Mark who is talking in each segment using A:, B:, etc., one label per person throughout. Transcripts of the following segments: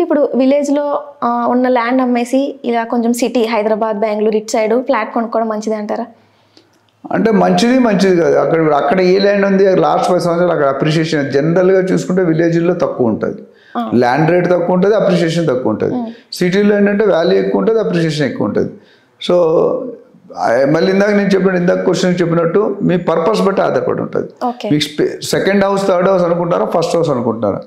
A: ఇప్పుడు విలేజ్లో ఉన్న ల్యాండ్ అమ్మేసి ఇలా కొంచెం సిటీ హైదరాబాద్ బెంగళూరు ఇటు సైడ్ ఫ్లాట్ కొనుక్కోవడం మంచిది అంటారా?
B: అంటే మంచిది కాదు. అక్కడ ఏ ల్యాండ్ ఉంది లాస్ట్ 10 సంవత్సరాలు అక్కడ అప్రిషియేషన్ జనరల్గా చూసుకుంటే విలేజ్లో తక్కువ ఉంటుంది, ల్యాండ్ రేట్ తక్కువ ఉంటుంది, అప్రిషియేషన్ తక్కువ ఉంటుంది. సిటీలో ఏంటంటే వాల్యూ ఎక్కువ ఉంటుంది, అప్రిషియేషన్ ఎక్కువ ఉంటుంది. సో మళ్ళీ ఇందాక క్వశ్చన్ చెప్పినట్టు మీ పర్పస్ బట్టి ఆధారపడి ఉంటుంది. మీకు సెకండ్ హౌస్ థర్డ్ హౌస్ అనుకుంటారా, ఫస్ట్ హౌస్ అనుకుంటారా?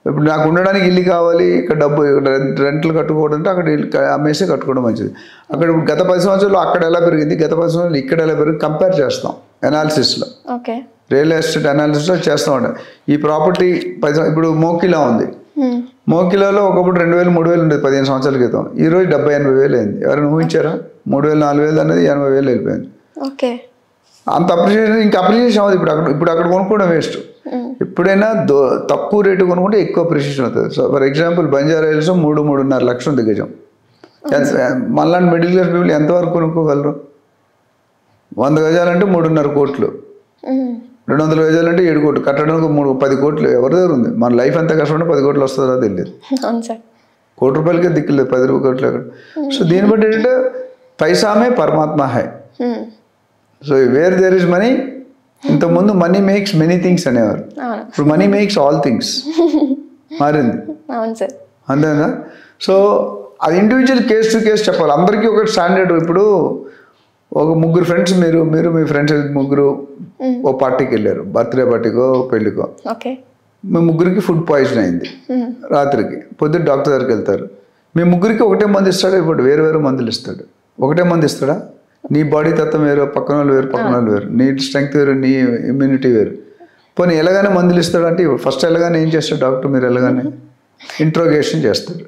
B: ఇప్పుడు నాకు ఉండడానికి ఇల్లు కావాలి, ఇక్కడ డబ్బు రెంట్లు కట్టుకోవడం అంటే అక్కడ అమ్మేసి కట్టుకోవడం మంచిది. అక్కడ గత 10 సంవత్సరాలు అక్కడ ఎలా పెరిగింది, గత 10 సంవత్సరాలు ఇక్కడ ఎలా పెరిగింది కంపేర్ చేస్తాం అనాలిసిస్లో, రియల్ ఎస్టేట్ అనాలిసిస్లో చేస్తూ ఉంటాం. ఈ ప్రాపర్టీ ఇప్పుడు మోకిలా ఉంది, మోకిలాలో ఒకప్పుడు 2000 3000 ఉండేది 15 సంవత్సరాల క్రితం. ఈరోజు 70-80 వేలు అయింది. ఎవరైనా ఊహించారా? 3000 4000 అనేది 80 వేలు వెళ్ళిపోయింది. అంత అప్రిషియేషన్ ఇంకా అప్రిషియేషన్ అవుతుంది. ఇప్పుడు అక్కడ కొనుక్కోవడం వేస్ట్. ఎప్పుడైనా తక్కువ రేటు కొనుక్కుంటే ఎక్కువ అప్రిషియేషన్ అవుతుంది. So for example Banjara hills 3-3.5 లక్షలు ఉంది గజం. మళ్ళీ మిడిల్ క్లాస్ పీపుల్ ఎంతవరకు కొనుక్కోగలరు? 100 గజాలంటే 3.5 కోట్లు, 200 గజాలంటే 7 కోట్లు, కట్టడానికి 10 కోట్లు ఎవరి దగ్గర ఉంది? మన లైఫ్ అంతా కష్టపడి 10 కోట్లు వస్తుందో తెలియదు. కోటి రూపాయలకే దిక్కులేదు 10 కోట్లు అక్కడ. సో దీన్ని బట్టి ఏంటంటే పైసామే పరమాత్మ హై. So where there is money, ఇంతకుముందు మనీ మేక్స్ మెనీ థింగ్స్ అనేవారు, ఇప్పుడు మనీ మేక్స్ ఆల్ థింగ్స్ మారింది. అంతేనా? సో అది ఇండివిజువల్ కేస్ టు కేస్ చెప్పాలి. అందరికీ ఒక స్టాండర్డ్. ఇప్పుడు ఒక ముగ్గురు ఫ్రెండ్స్, మీరు మీ ఫ్రెండ్స్ ముగ్గురు ఓ పార్టీకి వెళ్ళారు, బర్త్డే పార్టీకో పెళ్ళికో. మీ ముగ్గురికి ఫుడ్ పాయిజన్ అయింది రాత్రికి. పొద్దున్న డాక్టర్ దగ్గరికి వెళ్తారు. మీ ముగ్గురికి ఒకటే మందు ఇస్తాడు, ఇప్పుడు వేరు వేరు మందులు ఇస్తాడు. ఒకటే మందు ఇస్తాడా? నీ బాడీ తత్వం వేరు, పక్కన వాళ్ళు వేరు, పక్కన వాళ్ళు వేరు, నీ స్ట్రెంగ్త్ వేరు, నీ ఇమ్యూనిటీ వేరు. పోనీ ఎలాగానే మందులు ఇస్తాడంటే ఫస్ట్ ఎలాగానే ఏం చేస్తాడు డాక్టర్? మీరు ఎలాగానే ఇంట్రోగేషన్ చేస్తాడు.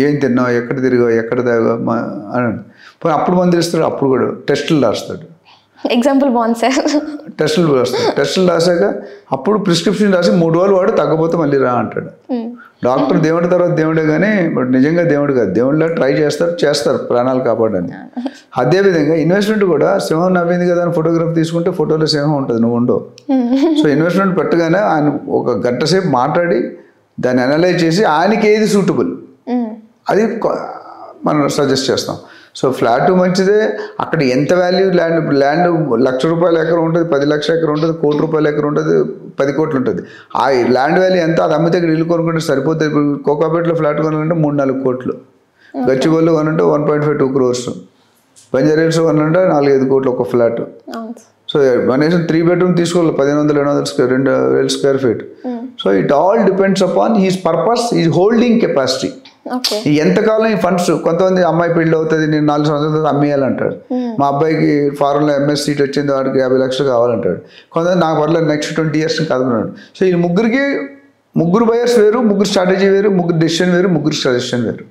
B: ఏం తిన్నావు, ఎక్కడ తిరిగావు, ఎక్కడ తాగావు అని. పోనీ అప్పుడు మందులు ఇస్తాడు, అప్పుడు కూడా టెస్టులు రాస్తాడు.
A: ఎగ్జాంపుల్ బాగుంది సార్.
B: టెస్టులు రాస్తాడు. టెస్టులు రాసాక అప్పుడు ప్రిస్క్రిప్షన్ రాసి 3 రోజులు వాడు, తగ్గపోతే మళ్ళీ రా అంటాడు. డాక్టర్ దేవుడి తర్వాత దేవుడే, కానీ బట్ నిజంగా దేవుడు కాదు. దేవుడిలా ట్రై చేస్తారు ప్రాణాలు కాపాడని. అదేవిధంగా ఇన్వెస్ట్మెంట్ కూడా, సింహం నవ్వింది కదా అని ఫోటోగ్రాఫ్ తీసుకుంటే ఫోటోలో సింహం ఉంటుంది, నువ్వు ఉండవు. సో ఇన్వెస్ట్మెంట్ పెట్టగానే ఆయన ఒక గంట సేపు మాట్లాడి దాన్ని అనలైజ్ చేసి ఆయనకి ఏది సూటబుల్ అది మనం సజెస్ట్ చేస్తాం. సో ఫ్లాట్ మంచిదే. అక్కడ ఎంత వాల్యూ ల్యాండ్, ఇప్పుడు ల్యాండ్ ₹1,00,000 ఎకరం ఉంటుంది, 10 లక్షల ఎకరం ఉంటుంది, ₹1,00,00,000 ఎకరం ఉంటుంది, 10 కోట్లు ఉంటుంది. ఆ ల్యాండ్ వాల్యూ ఎంత? అది అమ్మితే ఇక్కడ ఇల్లు కొనుక్కుంటే సరిపోతుంది. ఇప్పుడు కోకాపేటలో ఫ్లాట్ కొనాలంటే 3-4 కోట్లు, గచ్చిబౌలిలో కొనంటే 1.5-2 crores, బంజారా హిల్స్ కొనంటే 4-5 కోట్లు ఒక ఫ్లాట్. సో కనీసం 3 bedroom తీసుకోవాలి, 1500-2000 square feet. So it all depends upon he's purpose, he's holding capacity. ఎంతకాలం ఈ ఫండ్స్, కొంతమంది అమ్మాయి పెళ్ళి అవుతుంది, నేను 4 సంవత్సరాల తర్వాత అమ్మేయాలంటాడు. మా అబ్బాయికి ఫారెన్లో MS సీట్ వచ్చింది, వాడికి 50 లక్షలు కావాలంటాడు. కొంతమంది నాకు పర్లేదు నెక్స్ట్ 20 years కదమన్నాడు. సో ఈ ముగ్గురు బయర్స్ వేరు, ముగ్గురు స్ట్రాటజీ వేరు, ముగ్గురు డెసిషన్ వేరు, ముగ్గురు సజెషన్ వేరు.